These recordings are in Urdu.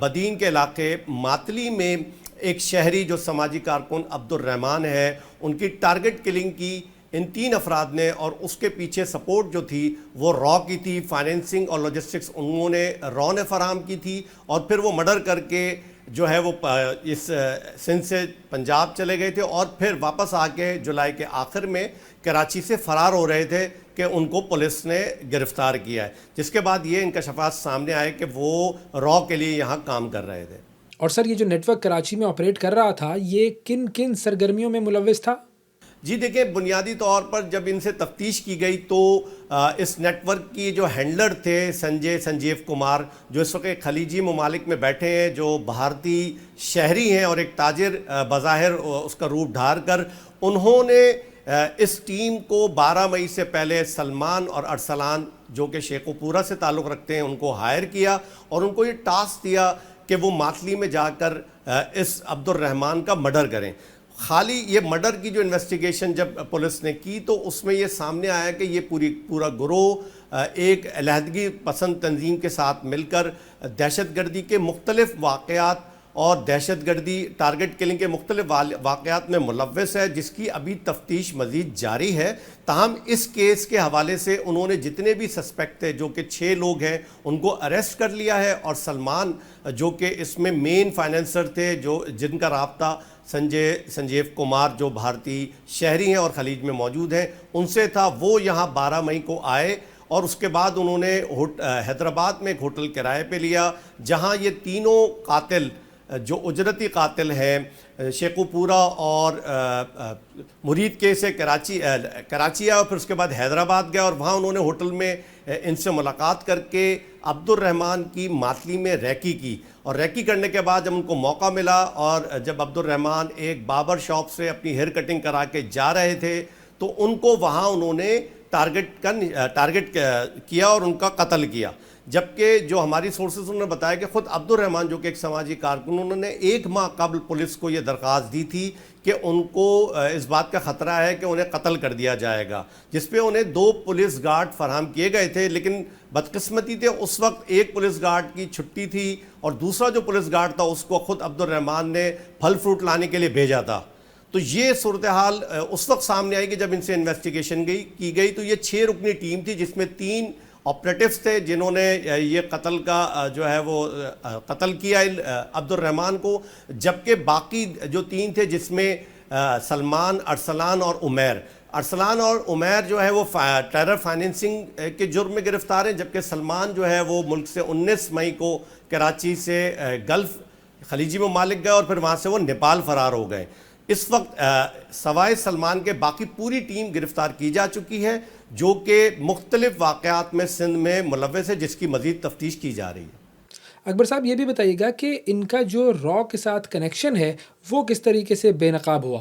بدین کے علاقے ماتلی میں ایک شہری جو سماجی کارکن عبد الرحمان ہے ان کی ٹارگٹ کلنگ کی ان 3 افراد نے، اور اس کے پیچھے سپورٹ جو تھی وہ را کی تھی، فائنینسنگ اور لاجسٹکس انہوں نے را نے فراہم کی تھی، اور پھر وہ مرڈر کر کے جو ہے وہ اس سندھ سے پنجاب چلے گئے تھے، اور پھر واپس آ کے جولائی کے آخر میں کراچی سے فرار ہو رہے تھے کہ ان کو پولیس نے گرفتار کیا ہے، جس کے بعد یہ انکشافات سامنے آئے کہ وہ را کے لیے یہاں کام کر رہے تھے۔ اور سر یہ جو نیٹ ورک کراچی میں آپریٹ کر رہا تھا یہ کن کن سرگرمیوں میں ملوث تھا؟ جی دیکھیں، بنیادی طور پر جب ان سے تفتیش کی گئی تو اس نیٹ ورک کی جو ہینڈلر تھے سنجیو کمار، جو اس وقت خلیجی ممالک میں بیٹھے ہیں، جو بھارتی شہری ہیں اور ایک تاجر بظاہر اس کا روپ ڈھار کر، انہوں نے اس ٹیم کو 12 مئی سے پہلے سلمان اور ارسلان جو کہ شیخو پورہ سے تعلق رکھتے ہیں ان کو ہائر کیا، اور ان کو یہ ٹاسک دیا کہ وہ ماتلی میں جا کر اس عبد الرحمان کا مرڈر کریں۔ خالی یہ مرڈر کی جو انویسٹیگیشن جب پولیس نے کی تو اس میں یہ سامنے آیا کہ یہ پورا گروہ ایک علیحدگی پسند تنظیم کے ساتھ مل کر دہشت گردی کے مختلف واقعات اور دہشت گردی ٹارگٹ کلنگ کے مختلف واقعات میں ملوث ہے، جس کی ابھی تفتیش مزید جاری ہے۔ تاہم اس کیس کے حوالے سے انہوں نے جتنے بھی سسپیکٹ تھے جو کہ 6 لوگ ہیں ان کو اریسٹ کر لیا ہے، اور سلمان جو کہ اس میں مین فائنینسر تھے، جن کا رابطہ سنجیو کمار جو بھارتی شہری ہیں اور خلیج میں موجود ہیں ان سے تھا، وہ یہاں 12 مئی کو آئے، اور اس کے بعد انہوں نے حیدرآباد میں ایک ہوٹل کرائے پہ لیا، جہاں یہ تینوں قاتل جو اجرتی قاتل ہیں شیخو پورہ اور مرید کے سے کراچی آیا، اور پھر اس کے بعد حیدرآباد گیا، اور وہاں انہوں نے ہوٹل میں ان سے ملاقات کر کے عبد الرحمان کی ماتلی میں ریکی کی، اور ریکی کرنے کے بعد جب ان کو موقع ملا اور جب عبد الرحمان ایک باربر شاپ سے اپنی ہیئر کٹنگ کرا کے جا رہے تھے تو ان کو وہاں انہوں نے ٹارگٹ کیا اور ان کا قتل کیا، جبکہ جو ہماری سورسز انہوں نے بتایا کہ خود عبد الرحمان جو کہ ایک سماجی کارکن، انہوں نے 1 ماہ قبل پولیس کو یہ درخواست دی تھی کہ ان کو اس بات کا خطرہ ہے کہ انہیں قتل کر دیا جائے گا، جس پہ انہیں 2 پولیس گارڈ فراہم کیے گئے تھے، لیکن بدقسمتی تھے اس وقت ایک پولیس گارڈ کی چھٹی تھی، اور دوسرا جو پولیس گارڈ تھا اس کو خود عبد الرحمان نے پھل فروٹ لانے کے لیے بھیجا تھا۔ تو یہ صورتحال اس وقت سامنے آئی کہ جب ان سے انویسٹیگیشن کی گئی تو یہ 6 رکنی ٹیم تھی، جس میں 3 آپریٹیوز تھے جنہوں نے یہ قتل کا جو ہے وہ قتل کیا عبد الرحمان کو، جبکہ باقی جو 3 تھے جس میں سلمان، ارسلان اور عمیر جو ہے وہ ٹیرر فائنینسنگ کے جرم میں گرفتار ہیں، جبکہ سلمان جو ہے وہ ملک سے 19 مئی کو کراچی سے گلف خلیجی ممالک گئے اور پھر وہاں سے وہ نیپال فرار ہو گئے۔ اس وقت سوائے سلمان کے باقی پوری ٹیم گرفتار کی جا چکی ہے جو کہ مختلف واقعات میں سندھ میں ملوث ہے، جس کی مزید تفتیش کی جا رہی ہے۔ اکبر صاحب یہ بھی بتائیے گا کہ ان کا جو را کے ساتھ کنیکشن ہے وہ کس طریقے سے بے نقاب ہوا؟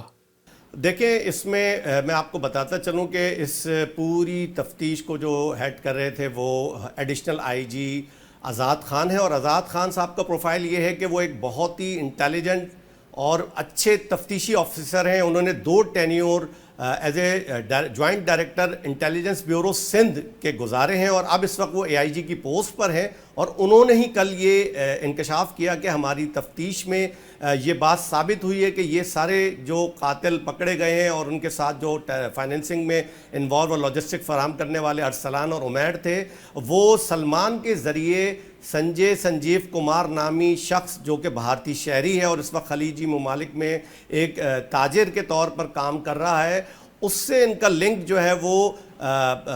دیکھیں، اس میں میں آپ کو بتاتا چلوں کہ اس پوری تفتیش کو جو ہیڈ کر رہے تھے وہ ایڈیشنل آئی جی آزاد خان ہے، اور آزاد خان صاحب کا پروفائل یہ ہے کہ وہ ایک بہت ہی انٹیلیجنٹ اور اچھے تفتیشی آفیسر ہیں۔ انہوں نے 2 tenure as a joint director intelligence bureau Sindh کے گزارے ہیں، اور اب اس وقت وہ AIG کی پوسٹ پر ہیں، اور انہوں نے ہی کل یہ انکشاف کیا کہ ہماری تفتیش میں یہ بات ثابت ہوئی ہے کہ یہ سارے جو قاتل پکڑے گئے ہیں اور ان کے ساتھ جو فائنینسنگ میں انوالو اور لاجسٹک فراہم کرنے والے ارسلان اور عمیر تھے، وہ سلمان کے ذریعے سنجیو کمار نامی شخص جو کہ بھارتی شہری ہے اور اس وقت خلیجی ممالک میں ایک تاجر کے طور پر کام کر رہا ہے، اس سے ان کا لنک جو ہے وہ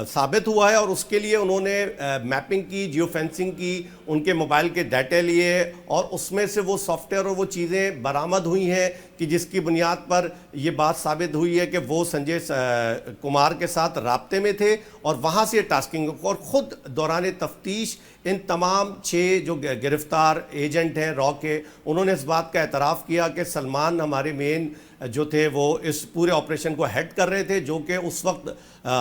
ثابت ہوا ہے، اور اس کے لیے انہوں نے میپنگ کی، جیو فینسنگ کی، ان کے موبائل کے ڈیٹا لیے، اور اس میں سے وہ سافٹ ویئر اور وہ چیزیں برآمد ہوئی ہیں کہ جس کی بنیاد پر یہ بات ثابت ہوئی ہے کہ وہ سنجے کمار کے ساتھ رابطے میں تھے، اور وہاں سے ٹاسکنگ، اور خود دوران تفتیش ان تمام 6 جو گرفتار ایجنٹ ہیں را کے، انہوں نے اس بات کا اعتراف کیا کہ سلمان ہمارے مین جو تھے وہ اس پورے آپریشن کو ہیڈ کر رہے تھے، جو کہ اس وقت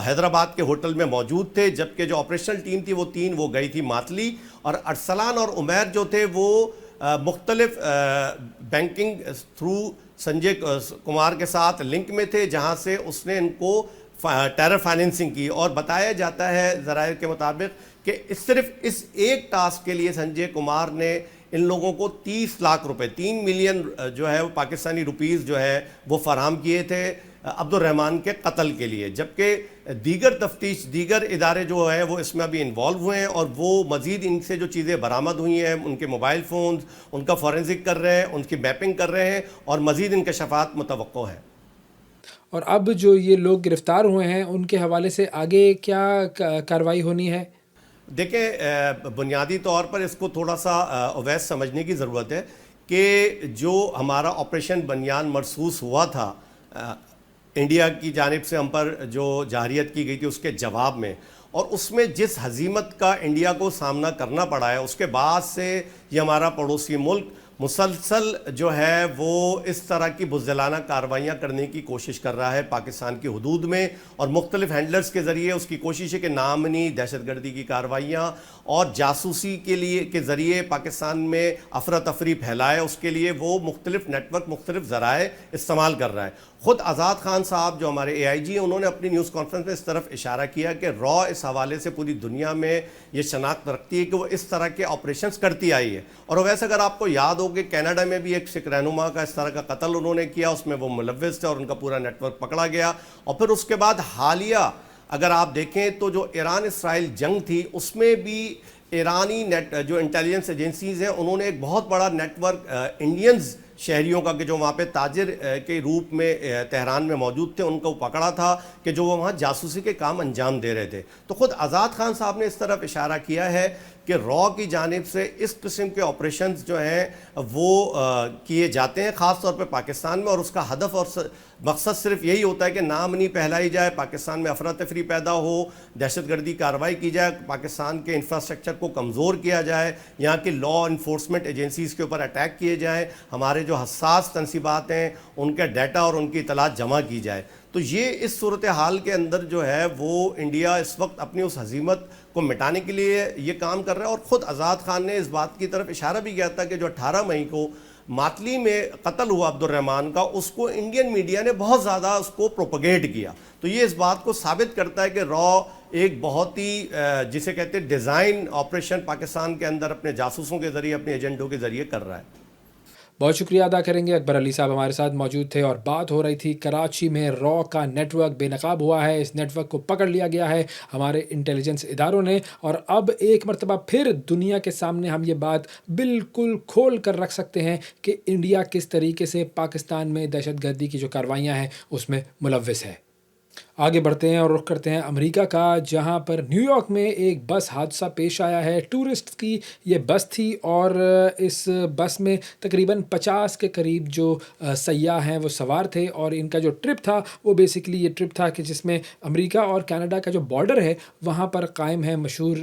حیدرآباد کے ہوٹل میں موجود تھے، جبکہ جو آپریشنل ٹیم تھی وہ 3 وہ گئی تھی ماتلی، اور ارسلان اور عمیر جو تھے وہ مختلف بینکنگ تھرو سنجے کمار کے ساتھ لنک میں تھے، جہاں سے اس نے ان کو ٹیرر فائنینسنگ کی، اور بتایا جاتا ہے ذرائع کے مطابق کہ صرف اس ایک ٹاسک کے لیے سنجے کمار نے ان لوگوں کو 30 لاکھ روپے 3 ملین جو ہے وہ پاکستانی روپیز جو ہے وہ فراہم کیے تھے عبد الرحمن کے قتل کے لیے، جبکہ دیگر تفتیش دیگر ادارے جو ہیں وہ اس میں ابھی انوالو ہوئے ہیں اور وہ مزید ان سے جو چیزیں برآمد ہوئی ہیں، ان کے موبائل فونز، ان کا فورنزک کر رہے ہیں، ان کی میپنگ کر رہے ہیں اور مزید انکشافات متوقع ہیں۔ اور اب جو یہ لوگ گرفتار ہوئے ہیں ان کے حوالے سے آگے کیا کارروائی ہونی ہے؟ دیکھیں، بنیادی طور پر اس کو تھوڑا سا اویس سمجھنے کی ضرورت ہے کہ جو ہمارا آپریشن بنیان مرصوص ہوا تھا انڈیا کی جانب سے ہم پر جو جارحیت کی گئی تھی اس کے جواب میں، اور اس میں جس ہزیمت کا انڈیا کو سامنا کرنا پڑا ہے، اس کے بعد سے یہ ہمارا پڑوسی ملک مسلسل جو ہے وہ اس طرح کی بزدلانہ کارروائیاں کرنے کی کوشش کر رہا ہے پاکستان کی حدود میں، اور مختلف ہینڈلرز کے ذریعے اس کی کوشش ہے کہ نامنی دہشت گردی کی کارروائیاں اور جاسوسی کے ذریعے پاکستان میں افراتفری پھیلائے، اس کے لیے وہ مختلف نیٹ ورک، مختلف ذرائع استعمال کر رہا ہے۔ خود آزاد خان صاحب جو ہمارے اے آئی جی ہیں، انہوں نے اپنی نیوز کانفرنس میں اس طرف اشارہ کیا کہ را اس حوالے سے پوری دنیا میں یہ شناخت رکھتی ہے کہ وہ اس طرح کے آپریشنز کرتی آئی ہے۔ اور ویسے اگر آپ کو یاد ہو کہ کینیڈا میں بھی ایک سکھ رہنما کا اس طرح کا قتل انہوں نے کیا، اس میں وہ ملوث تھے اور ان کا پورا نیٹ ورک پکڑا گیا۔ اور پھر اس کے بعد حالیہ اگر آپ دیکھیں تو جو ایران اسرائیل جنگ تھی، اس میں بھی ایرانی جو انٹیلیجنس ایجنسیز ہیں انہوں نے ایک بہت بڑا نیٹ ورک انڈینز شہریوں کا کہ جو وہاں پہ تاجر کے روپ میں تہران میں موجود تھے، ان کو پکڑا تھا کہ جو وہ وہاں جاسوسی کے کام انجام دے رہے تھے۔ تو خود آزاد خان صاحب نے اس طرف اشارہ کیا ہے کہ را کی جانب سے اس قسم کے آپریشنز جو ہیں وہ کیے جاتے ہیں، خاص طور پہ پاکستان میں، اور اس کا ہدف اور مقصد صرف یہی ہوتا ہے کہ نامنی پھیلائی جائے، پاکستان میں افراتفری پیدا ہو، دہشت گردی کارروائی کی جائے، پاکستان کے انفراسٹرکچر کو کمزور کیا جائے، یہاں کی لا انفورسمنٹ ایجنسیز کے اوپر اٹیک کیے جائیں، ہمارے جو حساس تنصیبات ہیں ان کے ڈیٹا اور ان کی اطلاعات جمع کی جائے۔ تو یہ اس صورتحال کے اندر جو ہے وہ انڈیا اس وقت اپنی اس ہزیمت کو مٹانے کے لیے یہ کام کر رہا ہے۔ اور خود آزاد خان نے اس بات کی طرف اشارہ بھی کیا تھا کہ جو 18 مئی کو ماتلی میں قتل ہوا عبد الرحمن کا، اس کو انڈین میڈیا نے بہت زیادہ اس کو پروپیگیٹ کیا۔ تو یہ اس بات کو ثابت کرتا ہے کہ را ایک بہت ہی جسے کہتے ہیں ڈیزائن آپریشن پاکستان کے اندر اپنے جاسوسوں کے ذریعے، اپنے ایجنٹوں کے ذریعے کر رہا ہے۔ بہت شکریہ ادا کریں گے، اکبر علی صاحب ہمارے ساتھ موجود تھے اور بات ہو رہی تھی کراچی میں را کا نیٹ ورک بے نقاب ہوا ہے، اس نیٹ ورک کو پکڑ لیا گیا ہے ہمارے انٹیلیجنس اداروں نے، اور اب ایک مرتبہ پھر دنیا کے سامنے ہم یہ بات بالکل کھول کر رکھ سکتے ہیں کہ انڈیا کس طریقے سے پاکستان میں دہشت گردی کی جو کارروائیاں ہیں اس میں ملوث ہے۔ آگے بڑھتے ہیں اور رخ کرتے ہیں امریکہ کا، جہاں پر نیو یارک میں ایک بس حادثہ پیش آیا ہے۔ ٹورسٹ کی یہ بس تھی اور اس بس میں تقریباً 50 کے قریب جو سیاح ہیں وہ سوار تھے، اور ان کا جو ٹرپ تھا وہ بیسیکلی یہ ٹرپ تھا کہ جس میں امریکہ اور کینیڈا کا جو بارڈر ہے وہاں پر قائم ہے مشہور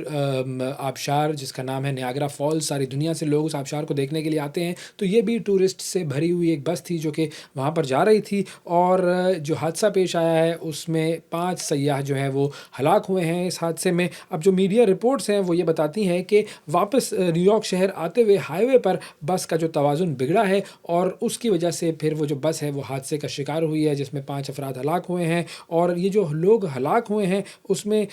آبشار جس کا نام ہے نیاگرا فالز۔ ساری دنیا سے لوگ اس آبشار کو دیکھنے کے لیے آتے ہیں، تو یہ بھی ٹورسٹ سے بھری ہوئی ایک بس تھی جو کہ وہاں پر جا رہی تھی، اور جو حادثہ پیش آیا ہے اس میں 5 سیاح جو ہیں وہ ہلاک ہوئے ہیں اس حادثے میں۔ اب جو میڈیا رپورٹس ہیں وہ یہ بتاتی ہیں کہ واپس نیو یارک شہر آتے ہوئے ہائی وے پر بس کا جو توازن بگڑا ہے، اور اس کی وجہ سے پھر وہ جو بس ہے وہ حادثے کا شکار ہوئی ہے، جس میں 5 افراد ہلاک ہوئے ہیں، اور یہ جو لوگ ہلاک ہوئے ہیں اس میں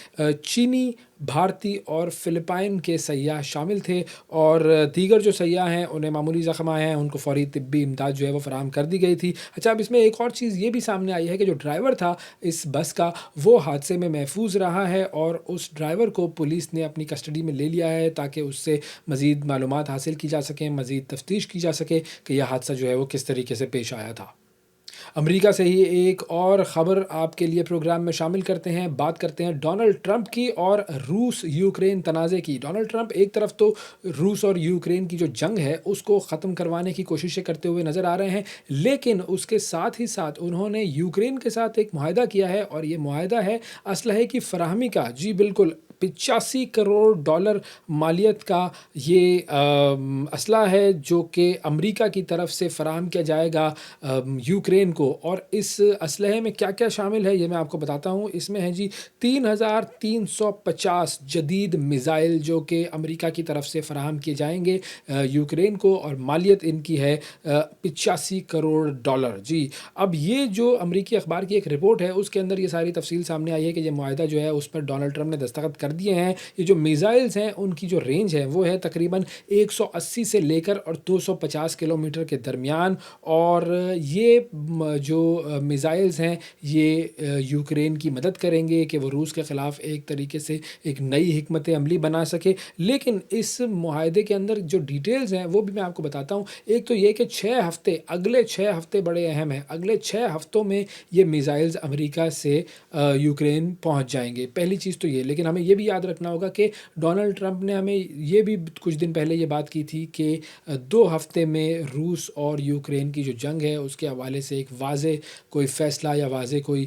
چینی، بھارتی اور فلپائن کے سیاح شامل تھے، اور دیگر جو سیاح ہیں انہیں معمولی زخم آئے ہیں، ان کو فوری طبی امداد جو ہے وہ فراہم کر دی گئی تھی۔ اچھا، اب اس میں ایک اور چیز یہ بھی سامنے آئی ہے کہ جو ڈرائیور تھا اس بس کا وہ حادثے میں محفوظ رہا ہے، اور اس ڈرائیور کو پولیس نے اپنی کسٹڈی میں لے لیا ہے تاکہ اس سے مزید معلومات حاصل کی جا سکیں، مزید تفتیش کی جا سکے کہ یہ حادثہ جو ہے وہ کس طریقے سے پیش آیا تھا۔ امریکہ سے ہی ایک اور خبر آپ کے لیے پروگرام میں شامل کرتے ہیں، بات کرتے ہیں ڈونلڈ ٹرمپ کی اور روس یوکرین تنازع کی۔ ڈونلڈ ٹرمپ ایک طرف تو روس اور یوکرین کی جو جنگ ہے اس کو ختم کروانے کی کوششیں کرتے ہوئے نظر آ رہے ہیں، لیکن اس کے ساتھ ہی ساتھ انہوں نے یوکرین کے ساتھ ایک معاہدہ کیا ہے، اور یہ معاہدہ ہے اسلحے کی فراہمی کا۔ جی بالکل، 85 کروڑ ڈالر مالیت کا یہ اسلحہ ہے جو کہ امریکہ کی طرف سے فراہم کیا جائے گا یوکرین کو، اور اس اسلحے میں کیا کیا شامل ہے یہ میں آپ کو بتاتا ہوں۔ اس میں ہے جی 3350 جدید میزائل جو کہ امریکہ کی طرف سے فراہم کیے جائیں گے یوکرین کو، اور مالیت ان کی ہے 85 کروڑ ڈالر۔ جی اب یہ جو امریکی اخبار کی ایک رپورٹ ہے اس کے اندر یہ ساری تفصیل سامنے آئی ہے کہ یہ معاہدہ جو ہے اس پر ڈونلڈ ٹرمپ نے دستخط کر کر دیے ہیں. یہ جو میزائلز ہیں ان کی جو رینج ہے وہ ہے تقریباً 180 سے لے کر اور 250 کلومیٹر کے درمیان. اور یہ جو میزائلز ہیں یہ یوکرین کی مدد کریں گے کہ وہ روس کے خلاف ایک طریقے سے ایک نئی حکمت عملی بنا سکے. لیکن اس معاہدے کے اندر جو ڈیٹیلز ہیں وہ بھی میں آپ کو بتاتا ہوں. ایک تو یہ کہ 6 ہفتے، اگلے 6 ہفتے بڑے اہم ہیں. اگلے 6 ہفتوں میں یہ میزائلز امریکہ سے یوکرین پہنچ جائیں گے، پہلی چیز تو یہ. لیکن ہمیں یہ بھی یاد رکھنا ہوگا کہ ڈونلڈ ٹرمپ نے ہمیں یہ بھی کچھ دن پہلے یہ بات کی تھی کہ 2 ہفتے میں روس اور یوکرین کی جو جنگ ہے اس کے حوالے سے ایک واضح کوئی فیصلہ یا واضح کوئی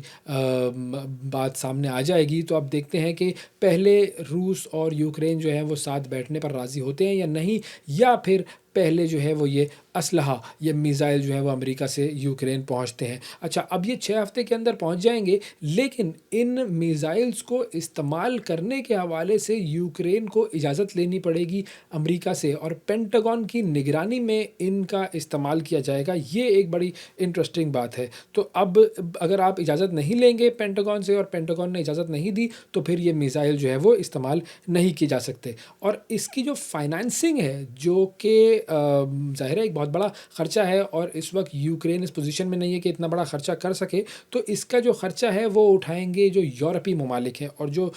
بات سامنے آ جائے گی. تو اب دیکھتے ہیں کہ پہلے روس اور یوکرین جو ہے وہ ساتھ بیٹھنے پر راضی ہوتے ہیں یا نہیں، یا پھر پہلے جو ہے وہ یہ اسلحہ، یہ میزائل جو ہے وہ امریکہ سے یوکرین پہنچتے ہیں. اچھا، اب یہ 6 ہفتے کے اندر پہنچ جائیں گے، لیکن ان میزائلز کو استعمال کرنے کے حوالے سے یوکرین کو اجازت لینی پڑے گی امریکہ سے، اور پینٹاگون کی نگرانی میں ان کا استعمال کیا جائے گا. یہ ایک بڑی انٹرسٹنگ بات ہے. تو اب اگر آپ اجازت نہیں لیں گے پینٹاگون سے اور پینٹاگون نے اجازت نہیں دی تو پھر یہ میزائل جو ہے وہ استعمال نہیں کیے جا سکتے. اور اس کی جو فائنانسنگ ہے جو کہ ظاہر ہے ایک بہت بڑا خرچہ ہے، اور اس وقت یوکرین اس پوزیشن میں نہیں ہے کہ اتنا بڑا خرچہ کر سکے. تو اس کا جو خرچہ ہے وہ اٹھائیں گے جو یورپی ممالک ہیں، اور جو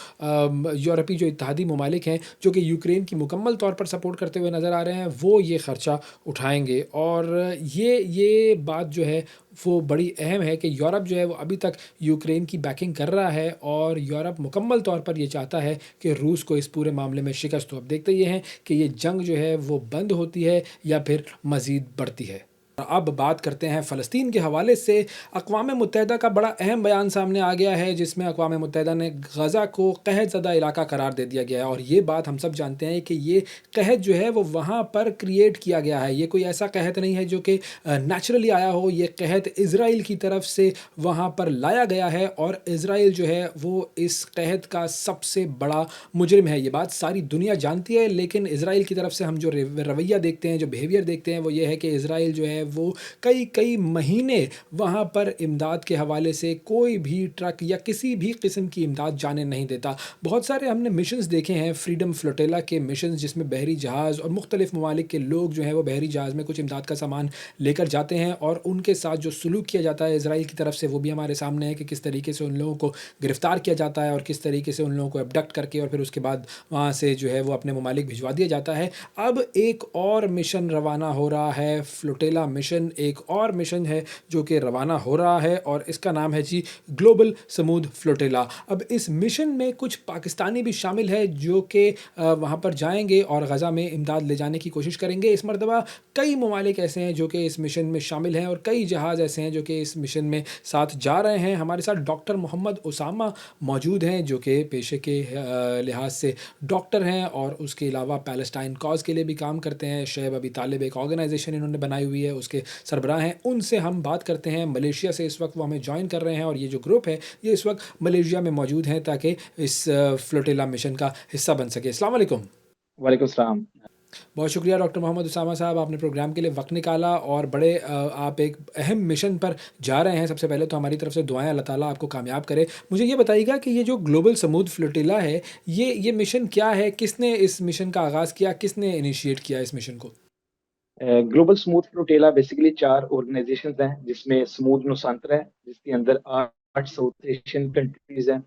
یورپی جو اتحادی ممالک ہیں جو کہ یوکرین کی مکمل طور پر سپورٹ کرتے ہوئے نظر آ رہے ہیں، وہ یہ خرچہ اٹھائیں گے. اور یہ بات جو ہے وہ بڑی اہم ہے کہ یورپ جو ہے وہ ابھی تک یوکرین کی بیکنگ کر رہا ہے، اور یورپ مکمل طور پر یہ چاہتا ہے کہ روس کو اس پورے معاملے میں شکست ہو. اب دیکھتے یہ ہیں کہ یہ جنگ جو ہے وہ بند ہوتی ہے یا پھر مزید بڑھتی ہے. اب بات کرتے ہیں فلسطین کے حوالے سے. اقوام متحدہ کا بڑا اہم بیان سامنے آ گیا ہے جس میں اقوام متحدہ نے غزہ کو قحط زدہ علاقہ قرار دے دیا گیا ہے. اور یہ بات ہم سب جانتے ہیں کہ یہ قحط جو ہے وہ وہاں پر کریٹ کیا گیا ہے. یہ کوئی ایسا قحط نہیں ہے جو کہ نیچرلی آیا ہو. یہ قحط اسرائیل کی طرف سے وہاں پر لایا گیا ہے، اور اسرائیل جو ہے وہ اس قحط کا سب سے بڑا مجرم ہے. یہ بات ساری دنیا جانتی ہے، لیکن اسرائیل کی طرف سے ہم جو رویہ دیکھتے ہیں، جو بیہیویئر دیکھتے ہیں، وہ یہ ہے کہ اسرائیل جو ہے وہ کئی مہینے وہاں پر امداد کے حوالے سے کوئی بھی ٹرک یا کسی بھی قسم کی امداد جانے نہیں دیتا. بہت سارے ہم نے مشنز دیکھے ہیں، فریڈم فلوٹیلا کے مشنز، جس میں بحری جہاز اور مختلف ممالک کے لوگ جو ہیں وہ بحری جہاز میں کچھ امداد کا سامان لے کر جاتے ہیں، اور ان کے ساتھ جو سلوک کیا جاتا ہے اسرائیل کی طرف سے وہ بھی ہمارے سامنے ہے کہ کس طریقے سے ان لوگوں کو گرفتار کیا جاتا ہے اور کس طریقے سے ان لوگوں کو ابڈکٹ کر کے اور پھر اس کے بعد وہاں سے جو ہے وہ اپنے ممالک بھجوا دیا جاتا ہے. اب ایک اور مشن روانہ ہو رہا ہے، فلوٹیلا مشن. ایک اور مشن ہے جو کہ روانہ ہو رہا ہے اور اس کا نام ہے جی گلوبل سمود فلوٹیلا. اب اس مشن میں کچھ پاکستانی بھی شامل ہے جو کہ وہاں پر جائیں گے اور غزہ میں امداد لے جانے کی کوشش کریں گے. اس مرتبہ کئی ممالک ایسے ہیں جو کہ اس مشن میں شامل ہیں اور کئی جہاز ایسے ہیں جو کہ اس مشن میں ساتھ جا رہے ہیں. ہمارے ساتھ ڈاکٹر محمد اسامہ موجود ہیں جو کہ پیشے کے لحاظ سے ڈاکٹر ہیں اور اس کے علاوہ پیلسٹائن کاز کے لیے بھی کام کرتے ہیں. شعیب ابی طالب ایک آرگنائزیشن انہوں نے بنائی ہوئی ہے، اس کے سربراہ ہیں. ان سے ہم بات کرتے ہیں. ملیشیا سے اس وقت وہ ہمیں جوائن کر رہے ہیں، اور یہ جو گروپ ہے یہ اس وقت ملیشیا میں موجود ہیں تاکہ اس فلوٹیلا مشن کا حصہ بن سکے. السلام علیکم. وعلیکم السلام. بہت شکریہ ڈاکٹر محمد اسامہ صاحب، آپ نے پروگرام کے لیے وقت نکالا اور بڑے آپ ایک اہم مشن پر جا رہے ہیں. سب سے پہلے تو ہماری طرف سے دعائیں، اللہ تعالیٰ آپ کو کامیاب کرے. مجھے یہ بتائیے گا کہ یہ جو گلوبل سمود فلوٹیلا ہے یہ مشن کیا ہے؟ کس نے اس مشن کا آغاز کیا؟ کس نے انیشیٹ کیا اس مشن کو؟ Global Sumud flotilla basically 4 organizations ہیں، جس میں سموتھ نوسانتر ہے جس کے اندر 8 ساؤتھ ایشین کنٹریز ہیں.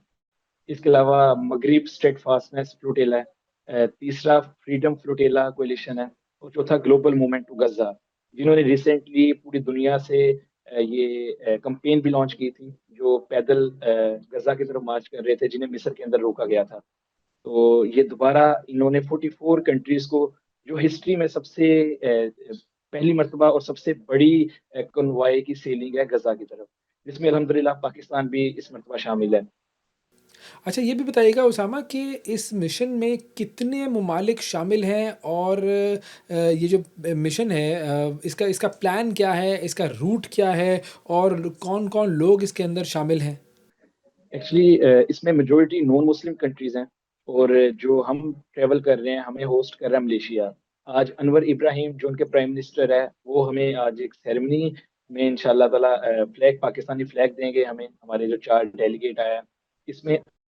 اس کے علاوہ مغرب اسٹیٹ فاسٹنس فلوٹیلا ہے. تیسرا فریڈم فلوٹیلا کولیشن ہے، اور چوتھا گلوبل موومنٹ ٹو غزہ، جنہوں نے ریسنٹلی پوری دنیا سے یہ کمپین بھی لانچ کی تھی، جو پیدل غزہ کی طرف مارچ کر رہے تھے جنہیں مصر کے اندر روکا گیا تھا. تو یہ دوبارہ انہوں نے 44 کنٹریز کو، جو ہسٹری میں سب سے پہلی مرتبہ اور سب سے بڑی کنوائے کی سیلنگ ہے غزہ کی طرف، جس میں الحمدللہ پاکستان بھی اس مرتبہ شامل ہے. اچھا، یہ بھی بتائیے گا اسامہ کہ اس مشن میں کتنے ممالک شامل ہیں، اور یہ جو مشن ہے اس کا پلان کیا ہے، اس کا روٹ کیا ہے، اور کون کون لوگ اس کے اندر شامل ہیں؟ ایکچولی اس میں میجورٹی نان مسلم کنٹریز ہیں، اور جو ہم ٹریول کر رہے ہیں ہمیں ہوسٹ کر رہا ہے ملیشیا. آج انور ابراہیم جو ان کے پرائم منسٹر ہے، وہ ہمیں آج ایک سیریمنی میں انشاءاللہ تعالی فلیگ، پاکستانی فلیگ دیں گے ہمیں. ہمارے جو 4 ڈیلیگیٹ آیا، اس میں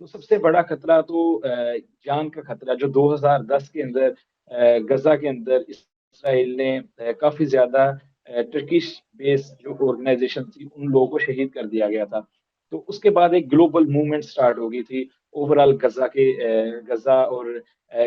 تو سب سے بڑا خطرہ تو جان کا خطرہ جو 2010 کے اندر غزہ کے اندر اسرائیل نے کافی زیادہ ٹرکش بیس جو آرگنائزیشن تھی ان لوگوں کو شہید کر دیا گیا تھا. تو اس کے بعد ایک گلوبل موومنٹ سٹارٹ ہو گئی تھی اوور آل غزہ اور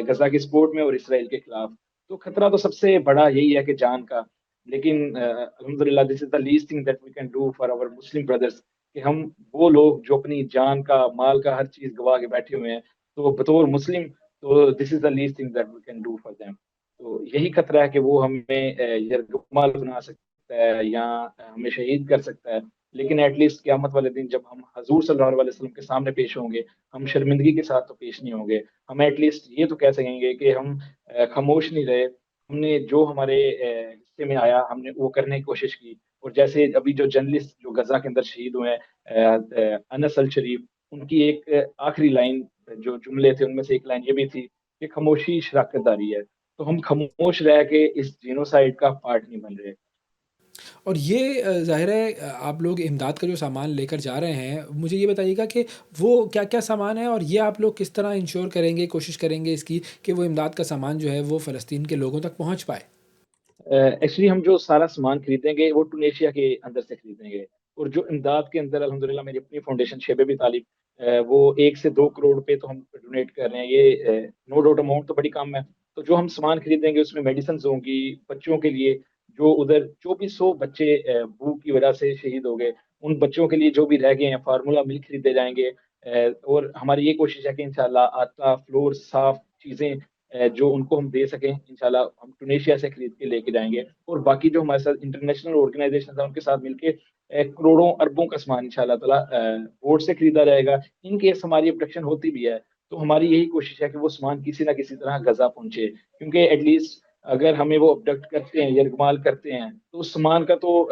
غزہ کے سپورٹ میں اور اسرائیل کے خلاف. تو خطرہ تو سب سے بڑا یہی ہے کہ جان کا. لیکن الحمدللہ this is the least thing that we can do for our Muslim brothers کہ ہم وہ لوگ جو اپنی جان کا مال کا ہر چیز گوا کے بیٹھے ہوئے ہیں تو بطور مسلم تو this is the least thing that we can do for them. تو یہی خطرہ ہے کہ وہ ہمیں یرغمال بنا سکتا ہے یا ہمیں شہید کر سکتا ہے. لیکن ایٹ لیسٹ قیامت والے دن جب ہم حضور صلی اللہ علیہ وسلم کے سامنے پیش ہوں گے ہم شرمندگی کے ساتھ تو پیش نہیں ہوں گے. ہم ایٹ لیسٹ یہ تو کہہ سکیں گے کہ ہم خاموش نہیں رہے, ہم نے جو ہمارے حصے میں آیا ہم نے وہ کرنے کی کوشش کی. اور جیسے ابھی جو جرنلسٹ جو غزہ کے اندر شہید ہوئے ہیں انس الشریف, ان کی ایک آخری لائن جو جملے تھے ان میں سے ایک لائن یہ بھی تھی کہ خاموشی شراکت داری ہے. تو ہم خاموش رہ کے اس جینوسائیڈ کا پارٹ نہیں بن رہے. اور یہ ظاہر ہے آپ لوگ امداد کا جو سامان لے کر جا رہے ہیں, مجھے یہ بتائیے گا کہ وہ کیا کیا سامان ہے اور یہ آپ لوگ کس طرح انشور کریں گے, کوشش کریں گے اس کی کہ وہ امداد کا سامان جو ہے وہ فلسطین کے لوگوں تک پہنچ پائے. ایکچولی ہم جو سارا سامان خریدیں گے وہ ٹونیشیا کے اندر سے خریدیں گے. اور جو امداد کے اندر الحمدللہ میری اپنی فاؤنڈیشن شیب بھی طالب, وہ 1 سے 2 کروڑ روپے تو ہم ڈونیٹ کر رہے ہیں. یہ نو ڈاؤٹ اماؤنٹ تو بڑی کم ہے. تو جو ہم سامان خریدیں گے اس میں میڈیسنز ہوں گی بچوں کے لیے, جو ادھر 2400 بچے بھوک کی وجہ سے شہید ہو گئے, ان بچوں کے لیے جو بھی رہ گئے ہیں فارمولا ملک خریدے جائیں گے. اور ہماری یہ کوشش ہے کہ انشاءاللہ آٹا فلور صاف چیزیں جو ان کو ہم دے سکیں انشاءاللہ ہم ٹونیشیا سے خرید کے لے کے جائیں گے. اور باقی جو ہمارے ساتھ انٹرنیشنل آرگنائزیشن ہیں ان کے ساتھ مل کے کروڑوں اربوں کا سامان انشاءاللہ تعالیٰ بورڈ سے خریدا جائے گا. ان کیس ہماری پروڈکشن ہوتی بھی ہے تو ہماری یہی کوشش ہے کہ وہ سامان کسی نہ کسی طرح غزہ پہنچے, کیونکہ ایٹ لیسٹ اگر ہمیں وہ ابڈکٹ کرتے ہیں یرغمال کرتے ہیں تو اس سامان کا تو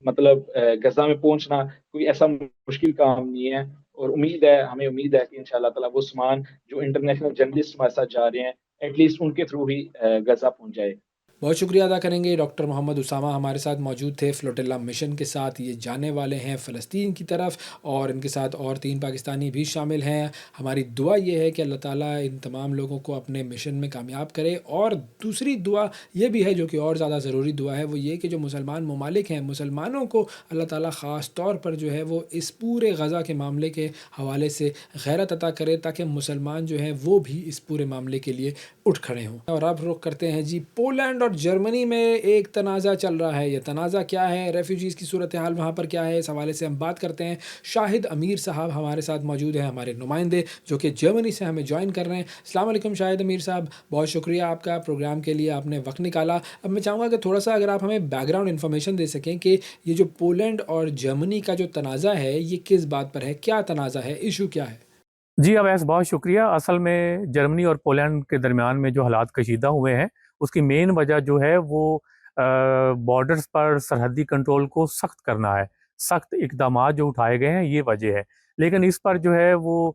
مطلب غزہ میں پہنچنا کوئی ایسا مشکل کام نہیں ہے. اور ہمیں امید ہے کہ انشاءاللہ تعالیٰ وہ سامان جو انٹرنیشنل جرنلسٹ ہمارے ساتھ جا رہے ہیں ایٹ لیسٹ ان کے تھرو ہی غزہ پہنچ جائے. بہت شکریہ ادا کریں گے. ڈاکٹر محمد اسامہ ہمارے ساتھ موجود تھے, فلوٹیلا مشن کے ساتھ یہ جانے والے ہیں فلسطین کی طرف, اور ان کے ساتھ اور 3 پاکستانی بھی شامل ہیں. ہماری دعا یہ ہے کہ اللہ تعالیٰ ان تمام لوگوں کو اپنے مشن میں کامیاب کرے. اور دوسری دعا یہ بھی ہے جو کہ اور زیادہ ضروری دعا ہے, وہ یہ کہ جو مسلمان ممالک ہیں مسلمانوں کو اللہ تعالیٰ خاص طور پر جو ہے وہ اس پورے غزہ کے معاملے کے حوالے سے غیرت عطا کرے تاکہ مسلمان جو ہیں وہ بھی اس پورے معاملے کے لیے اٹھ کھڑے ہوں. اور اب رخ کرتے ہیں جی پولینڈ اور جرمنی میں ایک تنازع چل رہا ہے. یہ تنازع کیا ہے, ریفیوجیز کی صورتحال وہاں پر کیا ہے, اس حوالے سے ہم بات کرتے ہیں. شاہد امیر صاحب ہمارے ساتھ موجود ہیں, ہمارے نمائندے جو کہ جرمنی سے ہمیں جوائن کر رہے ہیں. السلام علیکم شاہد امیر صاحب, بہت شکریہ آپ کا پروگرام کے لیے, آپ نے وقت نکالا. اب میں چاہوں گا کہ تھوڑا سا اگر آپ ہمیں بیک گراؤنڈ انفارمیشن دے سکیں کہ یہ جو پولینڈ اور جرمنی کا جو تنازع ہے یہ کس بات پر ہے, کیا تنازع ہے, ایشو کیا ہے. جی اویس بہت شکریہ. اصل میں جرمنی اور پولینڈ کے درمیان میں جو حالات کشیدہ ہوئے ہیں اس کی مین وجہ جو ہے وہ بارڈرز پر سرحدی کنٹرول کو سخت کرنا ہے. سخت اقدامات جو اٹھائے گئے ہیں یہ وجہ ہے. لیکن اس پر جو ہے وہ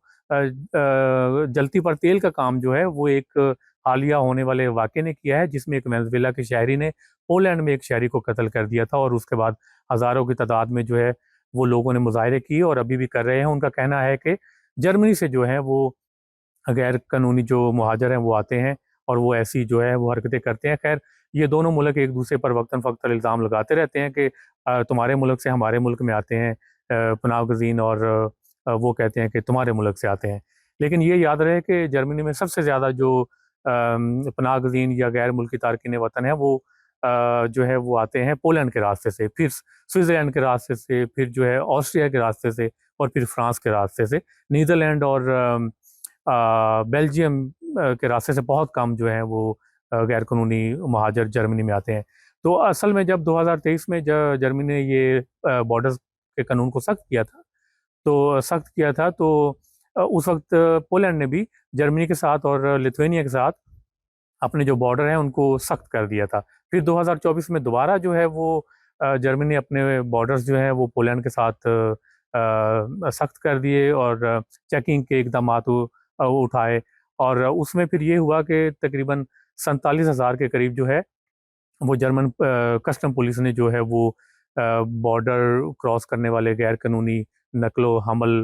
جلتی پر تیل کا کام جو ہے وہ ایک حالیہ ہونے والے واقعے نے کیا ہے, جس میں ایک وینزویلا کے شہری نے پولینڈ میں ایک شہری کو قتل کر دیا تھا, اور اس کے بعد ہزاروں کی تعداد میں جو ہے وہ لوگوں نے مظاہرے کیے اور ابھی بھی کر رہے ہیں. ان کا کہنا ہے کہ جرمنی سے جو ہیں وہ غیر قانونی جو مہاجر ہیں وہ آتے ہیں اور وہ ایسی جو ہے وہ حرکتیں کرتے ہیں. خیر یہ دونوں ملک ایک دوسرے پر وقتاً فوقتاً الزام لگاتے رہتے ہیں کہ تمہارے ملک سے ہمارے ملک میں آتے ہیں پناہ گزین, اور وہ کہتے ہیں کہ تمہارے ملک سے آتے ہیں. لیکن یہ یاد رہے کہ جرمنی میں سب سے زیادہ جو پناہ گزین یا غیر ملکی تارکین وطن ہیں وہ جو ہے وہ آتے ہیں پولینڈ کے راستے سے, پھر سوئٹزرلینڈ کے راستے سے, پھر جو ہے آسٹریا کے راستے سے, اور پھر فرانس کے راستے سے. نیدرلینڈ اور بیلجیم کے راستے سے بہت کم جو ہیں وہ غیر قانونی مہاجر جرمنی میں آتے ہیں. تو اصل میں جب 2023 میں جرمنی نے یہ بارڈرز کے قانون کو سخت کیا تھا تو اس وقت پولینڈ نے بھی جرمنی کے ساتھ اور لیتھوینیا کے ساتھ اپنے جو بارڈر ہیں ان کو سخت کر دیا تھا. پھر 2024 میں دوبارہ جو ہے وہ جرمنی نے اپنے بارڈرز جو ہیں وہ پولینڈ کے ساتھ سخت کر دیے اور چیکنگ کے اقدامات اٹھائے, اور اس میں پھر یہ ہوا کہ تقریباً 47,000 کے قریب جو ہے وہ جرمن کسٹم پولیس نے جو ہے وہ بارڈر کراس کرنے والے غیر قانونی نقل و حمل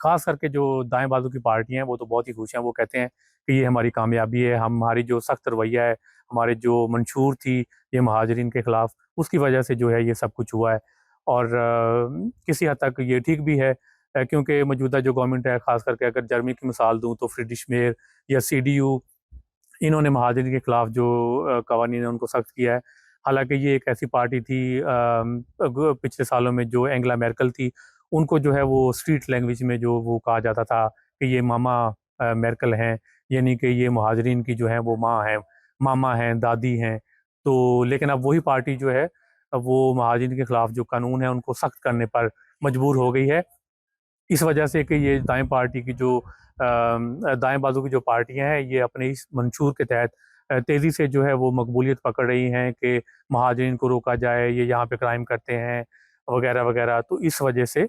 خاص کر کے جو دائیں بازو کی پارٹیاں ہیں وہ تو بہت ہی خوش ہیں. وہ کہتے ہیں کہ یہ ہماری کامیابی ہے, ہماری جو سخت رویہ ہے, ہمارے جو منشور تھی یہ مہاجرین کے خلاف, اس کی وجہ سے جو ہے یہ سب کچھ ہوا ہے. اور کسی حد تک یہ ٹھیک بھی ہے, کیونکہ موجودہ جو گورنمنٹ ہے, خاص کر کے اگر جرمنی کی مثال دوں تو فریڈرش میئر یا CDU, انہوں نے مہاجرین کے خلاف جو قوانین ہیں ان کو سخت کیا ہے. حالانکہ یہ ایک ایسی پارٹی تھی پچھلے سالوں میں جو اینگلا میرکل تھی, ان کو جو ہے وہ اسٹریٹ لینگویج میں جو وہ کہا جاتا تھا کہ یہ ماما میرکل ہیں, یعنی کہ یہ مہاجرین کی جو ہیں وہ ماں ہیں, ماما ہیں, دادی ہیں. تو لیکن اب وہی پارٹی جو ہے وہ مہاجرین کے خلاف جو قانون ہے ان کو سخت کرنے پر مجبور ہو گئی ہے, اس وجہ سے کہ یہ دائیں پارٹی کی جو دائیں بازو کی جو پارٹیاں ہیں یہ اپنے اس منشور کے تحت تیزی سے جو ہے وہ مقبولیت پکڑ رہی ہیں کہ مہاجرین کو روکا جائے, یہ یہاں پہ کرائم کرتے ہیں وغیرہ وغیرہ. تو اس وجہ سے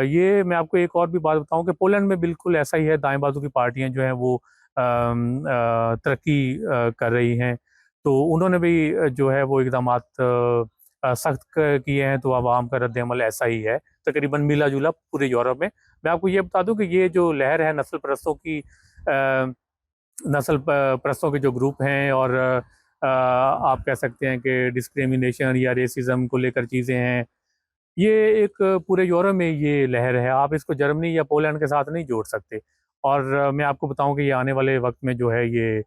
یہ میں آپ کو ایک اور بھی بات بتاؤں کہ پولینڈ میں بالکل ایسا ہی ہے, دائیں بازو کی پارٹیاں جو ہیں وہ ترقی کر رہی ہیں. تو انہوں نے بھی جو ہے وہ اقدامات سخت کیے ہیں, تو عوام کا رد عمل ایسا ہی ہے تقریباً ملا جلا پورے یورپ میں. میں آپ کو یہ بتا دوں کہ یہ جو لہر ہے نسل پرستوں کے جو گروپ ہیں, اور آپ کہہ سکتے ہیں کہ ڈسکریمنیشن یا ریسزم کو لے کر چیزیں ہیں, یہ ایک پورے یورپ میں یہ لہر ہے. آپ اس کو جرمنی یا پولینڈ کے ساتھ نہیں جوڑ سکتے. اور میں آپ کو بتاؤں کہ یہ آنے والے وقت میں جو ہے یہ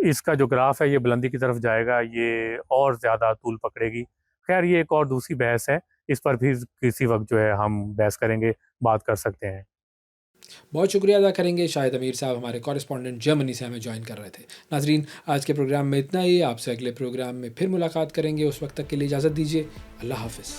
اس کا جو گراف ہے یہ بلندی کی طرف جائے گا, یہ اور زیادہ طول پکڑے گی. خیر یہ ایک اور دوسری بحث ہے, اس پر بھی کسی وقت جو ہے ہم بحث کریں گے, بات کر سکتے ہیں. بہت شکریہ ادا کریں گے شاہد امیر صاحب, ہمارے کورسپونڈنٹ جرمنی سے ہمیں جوائن کر رہے تھے. ناظرین آج کے پروگرام میں اتنا ہی, آپ سے اگلے پروگرام میں پھر ملاقات کریں گے. اس وقت تک کے لیے اجازت دیجیے, اللہ حافظ.